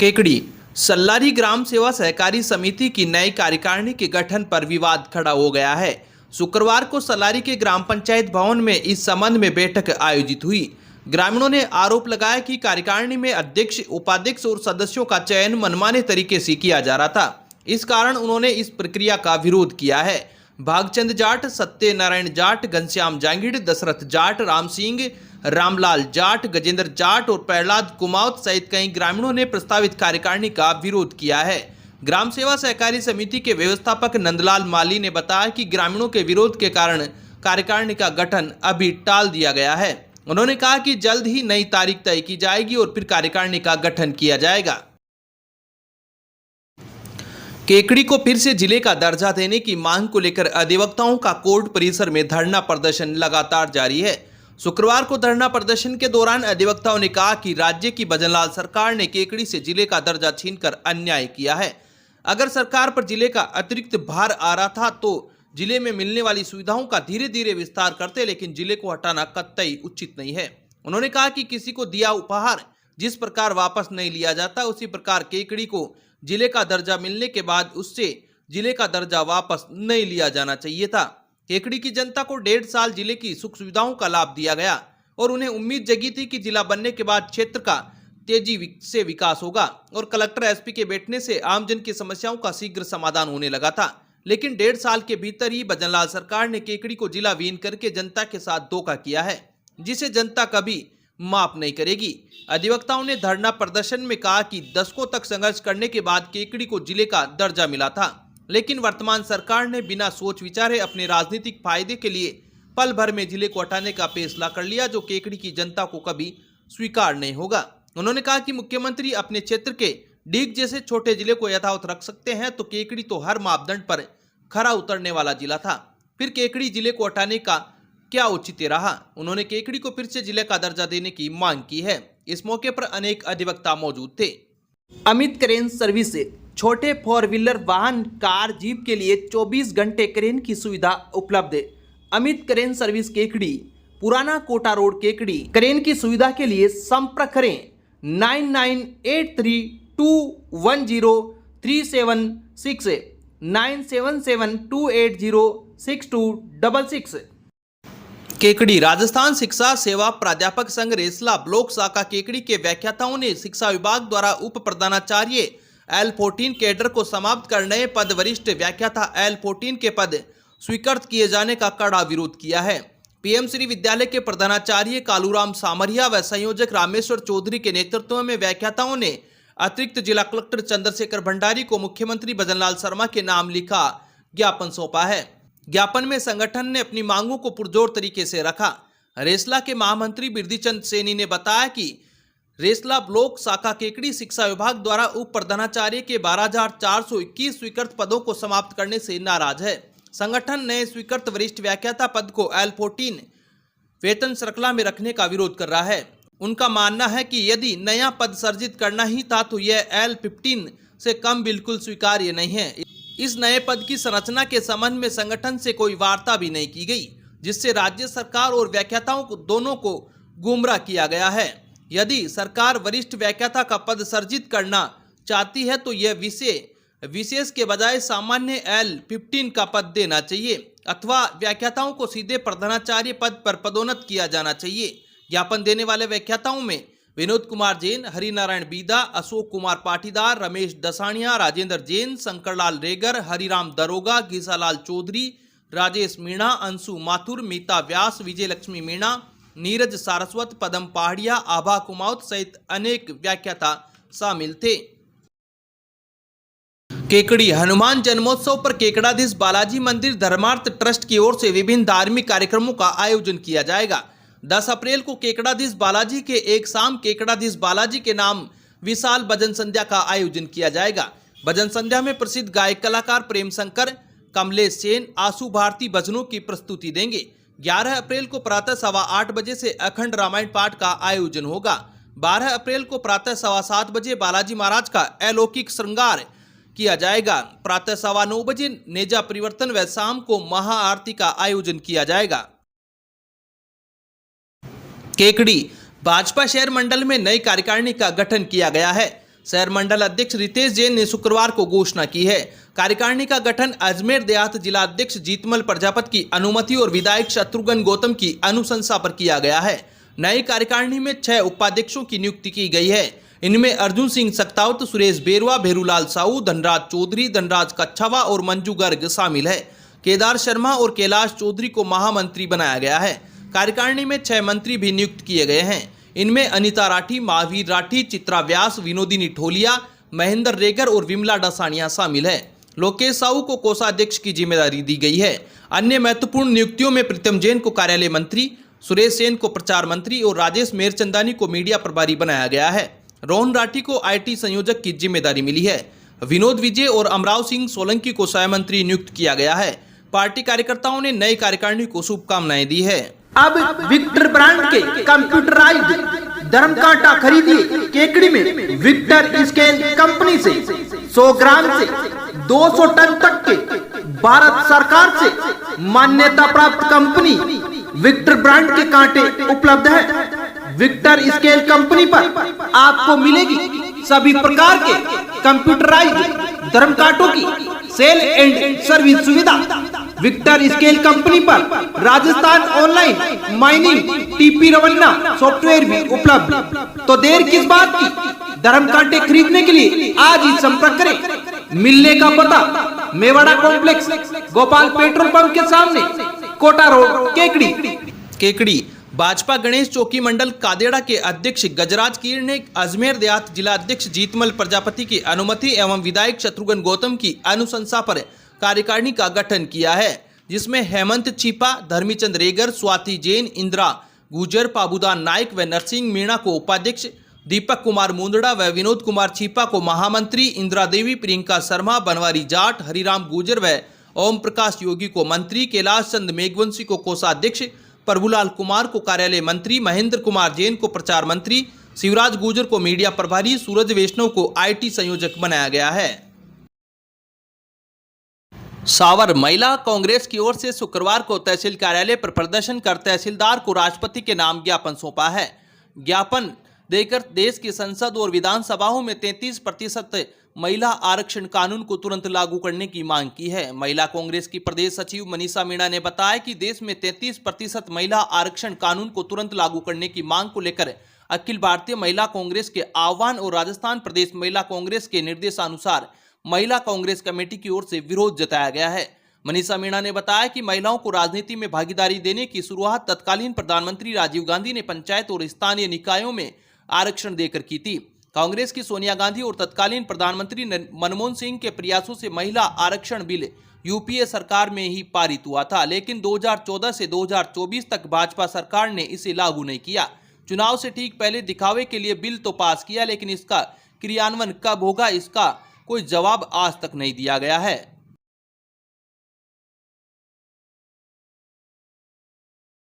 केकड़ी सल्लारी ग्राम सेवा सहकारी समिति की नई कार्यकारिणी के गठन पर विवाद खड़ा हो गया है। शुक्रवार को सल्लारी के ग्राम पंचायत भवन में इस संबंध में बैठक आयोजित हुई। ग्रामीणों ने आरोप लगाया कि कार्यकारिणी में अध्यक्ष, उपाध्यक्ष और सदस्यों का चयन मनमाने तरीके से किया जा रहा था। इस कारण उन्होंने इस प्रक्रिया का विरोध किया है। भागचंद जाट, सत्यनारायण जाट, घनश्याम जांगीड़, दशरथ जाट, राम सिंह, रामलाल जाट, गजेंद्र जाट और प्रहलाद कुमावत सहित कई ग्रामीणों ने प्रस्तावित कार्यकारिणी का विरोध किया है। ग्राम सेवा सहकारी समिति के व्यवस्थापक नंदलाल माली ने बताया कि ग्रामीणों के विरोध के कारण कार्यकारिणी का गठन अभी टाल दिया गया है। उन्होंने कहा कि जल्द ही नई तारीख तय की जाएगी और फिर कार्यकारिणी का गठन किया जाएगा। केकड़ी को फिर से जिले का दर्जा देने की मांग को लेकर अधिवक्ताओं का कोर्ट परिसर में धरना प्रदर्शन लगातार जारी है। शुक्रवार को धरना प्रदर्शन के दौरान अधिवक्ताओं ने कहा कि राज्य की भजनलाल सरकार ने केकड़ी से जिले का दर्जा छीनकर अन्याय किया है। अगर सरकार पर जिले का अतिरिक्त भार आ रहा था तो जिले में मिलने वाली सुविधाओं का धीरे धीरे विस्तार करते, लेकिन जिले को हटाना कतई उचित नहीं है। उन्होंने कहा कि किसी को दिया उपहार जिस प्रकार वापस नहीं लिया जाता, उसी प्रकार केकड़ी को जिले का दर्जा मिलने के बाद उससे जिले का दर्जा वापस नहीं लिया जाना चाहिए था। केकड़ी की जनता को 1.5 साल जिले की सुख सुविधाओं का लाभ दिया गया और उन्हें उम्मीद जगी थी कि जिला बनने के बाद क्षेत्र का तेजी से विकास होगा और कलेक्टर एसपी के बैठने से आमजन की समस्याओं का शीघ्र समाधान होने लगा था। लेकिन 1.5 साल के भीतर ही भजनलाल सरकार ने केकड़ी को जिला विहीन करके जनता के साथ धोखा किया है, जिसे जनता कभी माफ नहीं करेगी। अधिवक्ताओं ने धरना प्रदर्शन में कहा कि दशकों तक संघर्ष करने के बाद केकड़ी को जिले का दर्जा मिला था, लेकिन वर्तमान सरकार ने बिना सोच विचारे अपने राजनीतिक फायदे के लिए पल भर में जिले को हटाने का फैसला कर लिया, जो केकड़ी की जनता को कभी स्वीकार नहीं होगा। उन्होंने कहा कि मुख्यमंत्री अपने क्षेत्र के डीग जैसे छोटे जिले को यथावत रख सकते हैं, तो केकड़ी तो हर मापदंड पर खरा उतरने वाला जिला था। फिर केकड़ी जिले को हटाने का क्या औचित्य रहा। उन्होंने केकड़ी को फिर से जिले का दर्जा देने की मांग की है। इस मौके पर अनेक अधिवक्ता मौजूद थे। अमित क्रेन सर्विस से छोटे 4 व्हीलर वाहन, कार, जीप के लिए 24 घंटे क्रेन की सुविधा उपलब्ध है। अमित क्रेन सर्विस केकड़ी, पुराना कोटा रोड, केकड़ी। क्रेन की सुविधा के लिए संपर्क करें 9983210376 9772806266। केकड़ी राजस्थान शिक्षा सेवा प्राध्यापक संघ रेसला ब्लॉक शाखा केकड़ी के व्याख्याताओं ने शिक्षा विभाग द्वारा उप प्रधानाचार्य L14 कैडर को समाप्त कर नए पद वरिष्ठ व्याख्याता L14 के पद स्वीकृत किए जाने का कड़ा विरोध किया है। पीएम श्री विद्यालय के प्रधानाचार्य कालूराम सामरिया व संयोजक रामेश्वर चौधरी के नेतृत्व में व्याख्याताओं ने अतिरिक्त जिला कलेक्टर चंद्रशेखर भंडारी को मुख्यमंत्री भजनलाल शर्मा के नाम लिखा ज्ञापन सौंपा है। ज्ञापन में संगठन ने अपनी मांगों को पुरजोर तरीके से रखा। रेसला के महामंत्री बिरदीचंद सैनी ने बताया कि रेसला ब्लॉक शाखा केकड़ी शिक्षा विभाग द्वारा उप प्रधानाचार्य के 12,421 स्वीकृत पदों को समाप्त करने से नाराज है। संगठन नए स्वीकृत वरिष्ठ व्याख्याता पद को L14 वेतन श्रृंखला में रखने का विरोध कर रहा है। उनका मानना है कि यदि नया पद सर्जित करना ही था तो यह L15 से कम बिल्कुल स्वीकार्य नहीं है। इस नए पद की संरचना के संबंध में संगठन से कोई वार्ता भी नहीं की गई, जिससे राज्य सरकार और व्याख्याताओं को दोनों को गुमराह किया गया है। यदि सरकार वरिष्ठ व्याख्याता का पद सर्जित करना चाहती है तो यह विशेष के बजाय सामान्य L15 का पद देना चाहिए अथवा व्याख्याताओं को सीधे प्रधानाचार्य पद पर पदोन्नत किया जाना चाहिए। ज्ञापन देने वाले व्याख्याताओं में विनोद कुमार जैन, हरिनारायण बीदा, अशोक कुमार पाटीदार, रमेश दसानिया, राजेंद्र जैन, शंकरलाल रेगर, हरिराम दरोगा, गीसालाल चौधरी, राजेश मीणा, अंशु माथुर, मीता व्यास, विजय लक्ष्मी मीणा, नीरज सारस्वत, पदम पहाड़िया, आभा कुमावत सहित अनेक व्याख्याता शामिल थे। केकड़ी हनुमान जन्मोत्सव पर केकड़ाधीश बालाजी मंदिर धर्मार्थ ट्रस्ट की ओर से विभिन्न धार्मिक कार्यक्रमों का आयोजन किया जाएगा। 10 अप्रैल को केकड़ाधीश बालाजी के एक शाम केकड़ाधीश बालाजी के नाम विशाल भजन संध्या का आयोजन किया जाएगा। भजन संध्या में प्रसिद्ध गायक कलाकार प्रेम शंकर, कमलेश सेन, आशु भारती भजनों की प्रस्तुति देंगे। 11 अप्रैल को प्रातः 8:15 बजे से अखंड रामायण पाठ का आयोजन होगा। 12 अप्रैल को प्रातः 7:15 बजे बालाजी महाराज का अलौकिक श्रृंगार किया जाएगा। प्रातः 9:15 बजे नेजा परिवर्तन व शाम को महाआरती का आयोजन किया जाएगा। केकड़ी भाजपा शहर मंडल में नई कार्यकारिणी का गठन किया गया है। शहर मंडल अध्यक्ष रितेश जैन ने शुक्रवार को घोषणा की है। कार्यकारिणी का गठन अजमेर देहात जिला अध्यक्ष जीतमल प्रजापत की अनुमति और विधायक शत्रुघ्न गौतम की अनुशंसा पर किया गया है। नई कार्यकारिणी में 6 उपाध्यक्षों की नियुक्ति की गई है। इनमें अर्जुन सिंह सक्तावत, सुरेश बेरवा, भेरूलाल साहू, धनराज चौधरी, धनराज कच्छावा और मंजू गर्ग शामिल है। केदार शर्मा और कैलाश चौधरी को महामंत्री बनाया गया है। कार्यकारिणी में 6 मंत्री भी नियुक्त किए गए हैं। इनमें अनिता राठी, महावीर राठी, चित्रा व्यास, विनोदिनी ठोलिया, महेंद्र रेगर और विमला डसानिया शामिल है। लोकेश साहू को कोषाध्यक्ष की जिम्मेदारी दी गई है। अन्य महत्वपूर्ण नियुक्तियों में प्रीतम जैन को कार्यालय मंत्री, सुरेश सेन को प्रचार मंत्री और राजेश मेरचंदानी को मीडिया प्रभारी बनाया गया है। रोहन राठी को IT संयोजक की जिम्मेदारी मिली है। विनोद विजय और अमराव सिंह सोलंकी को सह मंत्री नियुक्त किया गया है। पार्टी कार्यकर्ताओं ने नई कार्यकारिणी को शुभकामनाएं दी है। अब विक्टर ब्रांड के कंप्यूटराइज्ड धर्म कांटा खरीदिए केकड़ी में विक्टर स्केल कंपनी से 100 ग्राम से 200 टन तक के भारत सरकार से मान्यता प्राप्त कंपनी विक्टर ब्रांड के कांटे उपलब्ध है। विक्टर स्केल कंपनी पर आपको मिलेगी सभी प्रकार के कंप्यूटराइज्ड धर्म कांटों की सेल एंड सर्विस सुविधा। विक्टर स्केल कंपनी पर Rajasthan online mining TP Revanna software भी उपलब्ध। तो देर किस बात की, धर्म कांटे खरीदने के लिए आज ही संपर्क करें। मिलने का पता Mewada complex, Gopal petrol pump के सामने, कोटा रोड, केकड़ी। भाजपा गणेश चौकी मंडल कादेड़ा के अध्यक्ष गजराज कीर ने अजमेर देहात जिला अध्यक्ष जीतमल प्रजापति की अनुमति एवं विधायक शत्रुघ्न गौतम की अनुशंसा पर कार्यकारिणी का गठन किया है, जिसमें हेमंत चीपा, धर्मीचंद रेगर, स्वाति जैन, इंदिरा गुजर, पाबूदान नाइक व नरसिंह मीणा को उपाध्यक्ष, दीपक कुमार मुंदड़ा व विनोद कुमार चीपा को महामंत्री, इंदिरा देवी, प्रियंका शर्मा, बनवारी जाट, हरिराम गुजर व ओम प्रकाश योगी को मंत्री, कैलाश चंद मेघवंशी को कोषाध्यक्ष, प्रभुलाल कुमार को कार्यालय मंत्री, महेंद्र कुमार जैन को प्रचार मंत्री, शिवराज गुजर को मीडिया प्रभारी, सूरज वैष्णव को IT संयोजक बनाया गया है। सावर महिला कांग्रेस की ओर से शुक्रवार को तहसील कार्यालय पर प्रदर्शन कर तहसीलदार को राष्ट्रपति के नाम ज्ञापन सौंपा है। ज्ञापन देकर देश की संसद और विधानसभाओं में 33% महिला आरक्षण कानून को तुरंत लागू करने की मांग की है। महिला कांग्रेस की प्रदेश सचिव मनीषा मीणा ने बताया कि देश में 33% महिला आरक्षण कानून को तुरंत लागू करने की मांग को लेकर अखिल भारतीय महिला कांग्रेस के आह्वान और राजस्थान प्रदेश महिला कांग्रेस के निर्देशानुसार महिला कांग्रेस कमेटी की ओर से विरोध जताया गया है। मनीषा मीणा ने बताया कि महिलाओं को राजनीति में भागीदारी देने की शुरुआत तत्कालीन प्रधानमंत्री राजीव गांधी ने पंचायत और स्थानीय निकायों में आरक्षण देकर की थी। कांग्रेस की सोनिया गांधी और तत्कालीन प्रधानमंत्री मनमोहन सिंह के प्रयासों से महिला आरक्षण बिल UPA सरकार में ही पारित हुआ था, लेकिन 2014 से 2024 तक भाजपा सरकार ने इसे लागू नहीं किया। चुनाव से ठीक पहले दिखावे के लिए बिल तो पास किया, लेकिन इसका क्रियान्वयन कब होगा, इसका कोई जवाब आज तक नहीं दिया गया है।